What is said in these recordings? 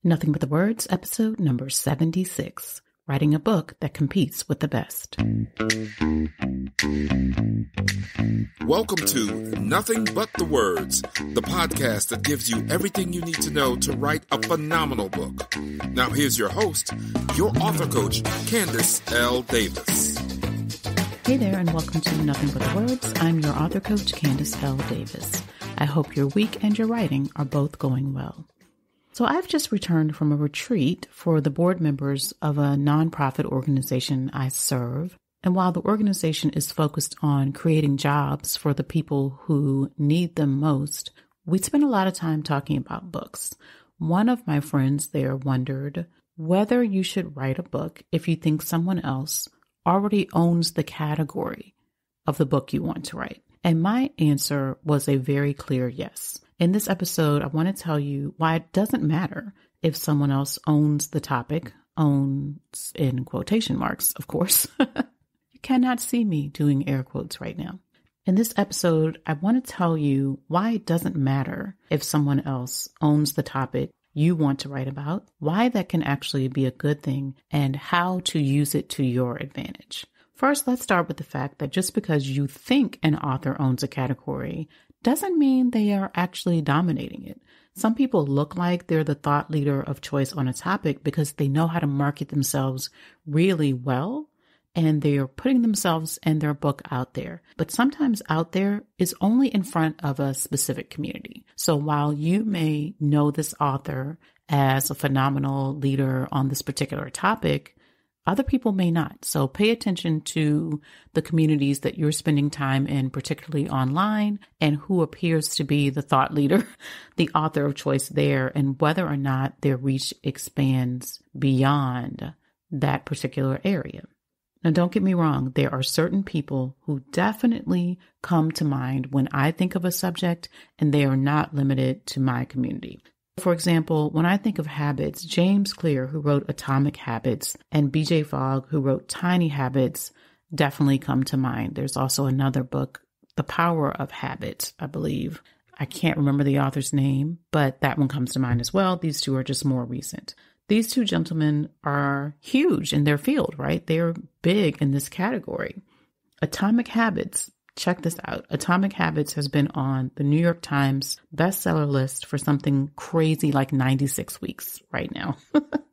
Nothing But the Words, episode number 76, writing a book that competes with the best. Welcome to Nothing But the Words, the podcast that gives you everything you need to know to write a phenomenal book. Now here's your host, your author coach, Candace L. Davis. Hey there, and welcome to Nothing But the Words. I'm your author coach, Candace L. Davis. I hope your week and your writing are both going well. So I've just returned from a retreat for the board members of a nonprofit organization I serve. And while the organization is focused on creating jobs for the people who need them most, we spend a lot of time talking about books. One of my friends there wondered whether you should write a book if you think someone else already owns the category of the book you want to write. And my answer was a very clear yes. In this episode, I want to tell you why it doesn't matter if someone else owns the topic, owns in quotation marks, of course. You cannot see me doing air quotes right now. In this episode, I want to tell you why it doesn't matter if someone else owns the topic you want to write about, why that can actually be a good thing, and how to use it to your advantage. First, let's start with the fact that just because you think an author owns a category doesn't mean they are actually dominating it. Some people look like they're the thought leader of choice on a topic because they know how to market themselves really well, and they are putting themselves and their book out there. But sometimes out there is only in front of a specific community. So while you may know this author as a phenomenal leader on this particular topic, other people may not. So pay attention to the communities that you're spending time in, particularly online, and who appears to be the thought leader, the author of choice there, and whether or not their reach expands beyond that particular area. Now, don't get me wrong. There are certain people who definitely come to mind when I think of a subject, and they are not limited to my community. For example, when I think of habits, James Clear, who wrote Atomic Habits, and BJ Fogg, who wrote Tiny Habits, definitely come to mind. There's also another book, The Power of Habit, I believe. I can't remember the author's name, but that one comes to mind as well. These two are just more recent. These two gentlemen are huge in their field, right? They're big in this category. Atomic Habits. Check this out. Atomic Habits has been on the New York Times bestseller list for something crazy like 96 weeks right now.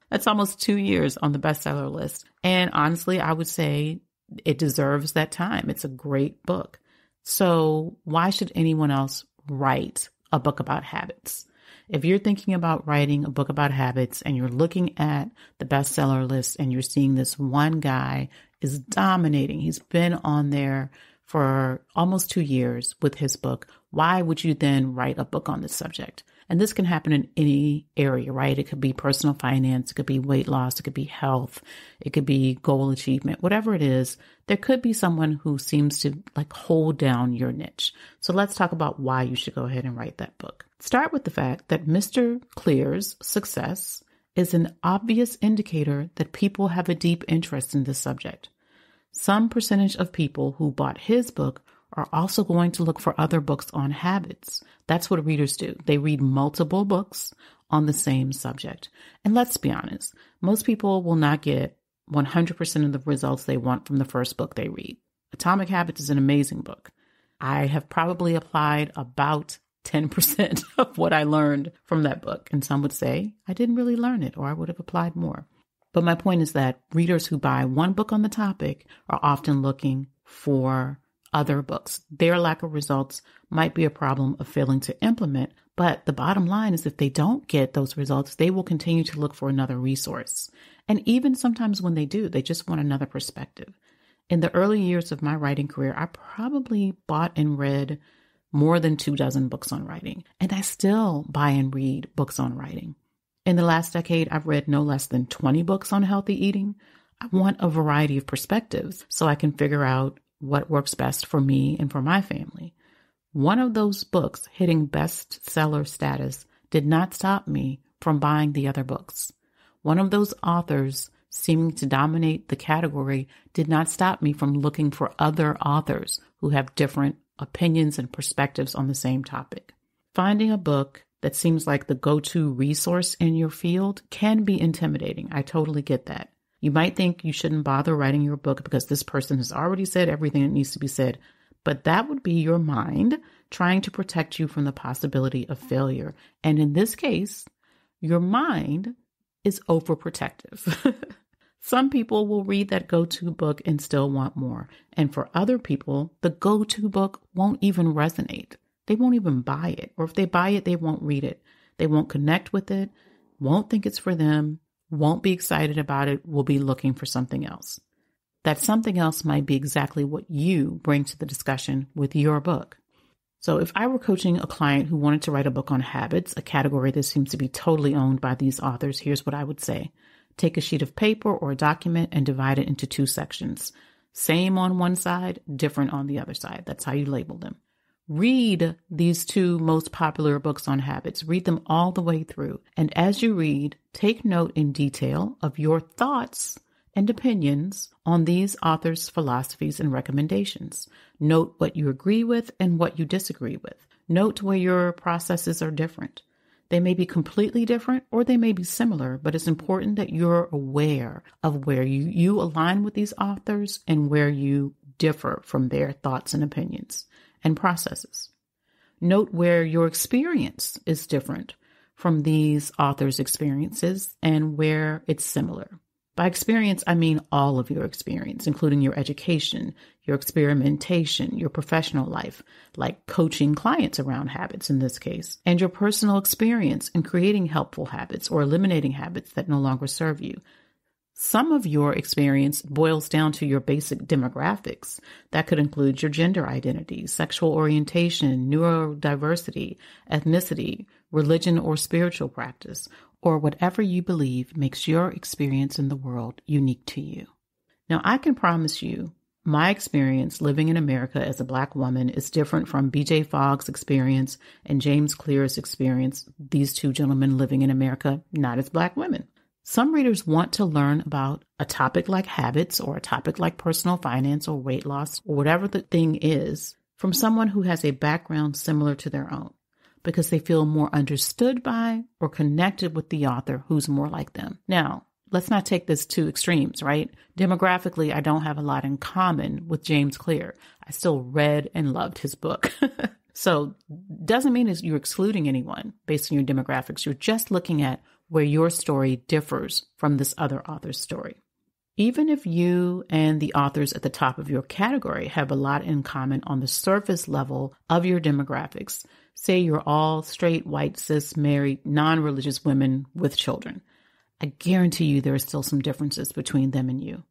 That's almost 2 years on the bestseller list. And honestly, I would say it deserves that time. It's a great book. So why should anyone else write a book about habits? If you're thinking about writing a book about habits and you're looking at the bestseller list and you're seeing this one guy is dominating, he's been on there for almost 2 years with his book, why would you then write a book on this subject? And this can happen in any area, right? It could be personal finance, it could be weight loss, it could be health, it could be goal achievement, whatever it is. There could be someone who seems to hold down your niche. So let's talk about why you should go ahead and write that book. Start with the fact that Mr. Clear's success is an obvious indicator that people have a deep interest in this subject. Some percentage of people who bought his book are also going to look for other books on habits. That's what readers do. They read multiple books on the same subject. And let's be honest, most people will not get 100% of the results they want from the first book they read. Atomic Habits is an amazing book. I have probably applied about 10% of what I learned from that book. And some would say I didn't really learn it, or I would have applied more. But my point is that readers who buy one book on the topic are often looking for other books. Their lack of results might be a problem of failing to implement, but the bottom line is if they don't get those results, they will continue to look for another resource. And even sometimes when they do, they just want another perspective. In the early years of my writing career, I probably bought and read more than 24 books on writing, and I still buy and read books on writing. In the last decade, I've read no less than 20 books on healthy eating. I want a variety of perspectives so I can figure out what works best for me and for my family. One of those books hitting bestseller status did not stop me from buying the other books. One of those authors seeming to dominate the category did not stop me from looking for other authors who have different opinions and perspectives on the same topic. Finding a book that seems like the go-to resource in your field can be intimidating. I totally get that. You might think you shouldn't bother writing your book because this person has already said everything that needs to be said, but that would be your mind trying to protect you from the possibility of failure. And in this case, your mind is overprotective. Some people will read that go-to book and still want more. And for other people, the go-to book won't even resonate. They won't even buy it. Or if they buy it, they won't read it. They won't connect with it, won't think it's for them, won't be excited about it, will be looking for something else. That something else might be exactly what you bring to the discussion with your book. So if I were coaching a client who wanted to write a book on habits, a category that seems to be totally owned by these authors, here's what I would say. Take a sheet of paper or a document and divide it into 2 sections. Same on one side, different on the other side. That's how you label them. Read these 2 most popular books on habits. Read them all the way through. And as you read, take note in detail of your thoughts and opinions on these authors' philosophies and recommendations. Note what you agree with and what you disagree with. Note where your processes are different. They may be completely different or they may be similar, but it's important that you're aware of where you align with these authors and where you differ from their thoughts and opinions and processes. Note where your experience is different from these authors' experiences and where it's similar. By experience, I mean all of your experience, including your education, your experimentation, your professional life, like coaching clients around habits in this case, and your personal experience in creating helpful habits or eliminating habits that no longer serve you. Some of your experience boils down to your basic demographics. That could include your gender identity, sexual orientation, neurodiversity, ethnicity, religion or spiritual practice, or whatever you believe makes your experience in the world unique to you. Now, I can promise you, my experience living in America as a Black woman is different from B.J. Fogg's experience and James Clear's experience, these 2 gentlemen living in America, not as Black women. Some readers want to learn about a topic like habits or a topic like personal finance or weight loss or whatever the thing is from someone who has a background similar to their own, because they feel more understood by or connected with the author who's more like them. Now, let's not take this to extremes, right? Demographically, I don't have a lot in common with James Clear. I still read and loved his book. So doesn't mean you're excluding anyone based on your demographics. You're just looking at where your story differs from this other author's story. Even if you and the authors at the top of your category have a lot in common on the surface level of your demographics, say you're all straight, white, cis, married, non-religious women with children, I guarantee you there are still some differences between them and you.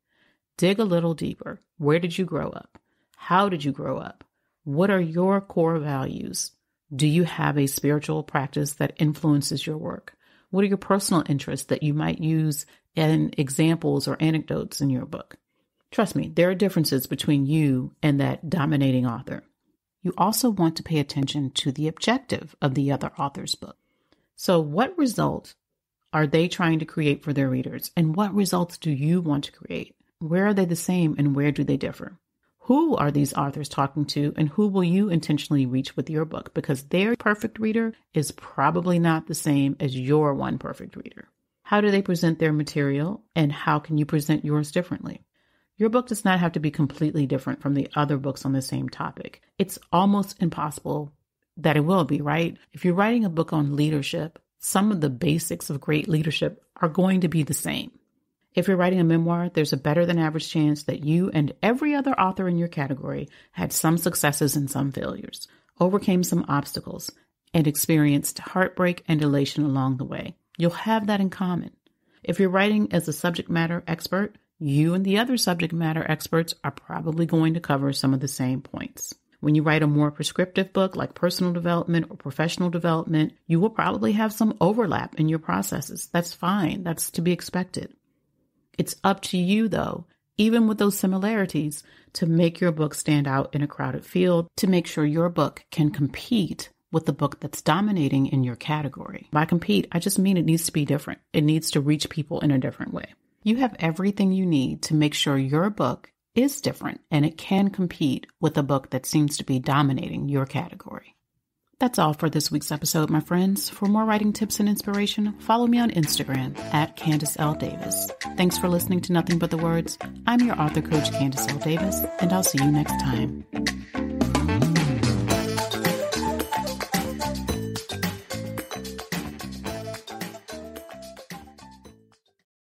Dig a little deeper. Where did you grow up? How did you grow up? What are your core values? Do you have a spiritual practice that influences your work? What are your personal interests that you might use in examples or anecdotes in your book? Trust me, there are differences between you and that dominating author. You also want to pay attention to the objective of the other author's book. So what result are they trying to create for their readers? And what results do you want to create? Where are they the same and where do they differ? Who are these authors talking to and who will you intentionally reach with your book? Because their perfect reader is probably not the same as your one perfect reader. How do they present their material and how can you present yours differently? Your book does not have to be completely different from the other books on the same topic. It's almost impossible that it will be, right? If you're writing a book on leadership, some of the basics of great leadership are going to be the same. If you're writing a memoir, there's a better than average chance that you and every other author in your category had some successes and some failures, overcame some obstacles, and experienced heartbreak and elation along the way. You'll have that in common. If you're writing as a subject matter expert, you and the other subject matter experts are probably going to cover some of the same points. When you write a more prescriptive book like personal development or professional development, you will probably have some overlap in your processes. That's fine. That's to be expected. It's up to you, though, even with those similarities, to make your book stand out in a crowded field, to make sure your book can compete with the book that's dominating in your category. By compete, I just mean it needs to be different. It needs to reach people in a different way. You have everything you need to make sure your book is different and it can compete with a book that seems to be dominating your category. That's all for this week's episode, my friends. For more writing tips and inspiration, follow me on Instagram at Candace L. Davis. Thanks for listening to Nothing But the Words. I'm your author coach, Candace L. Davis, and I'll see you next time.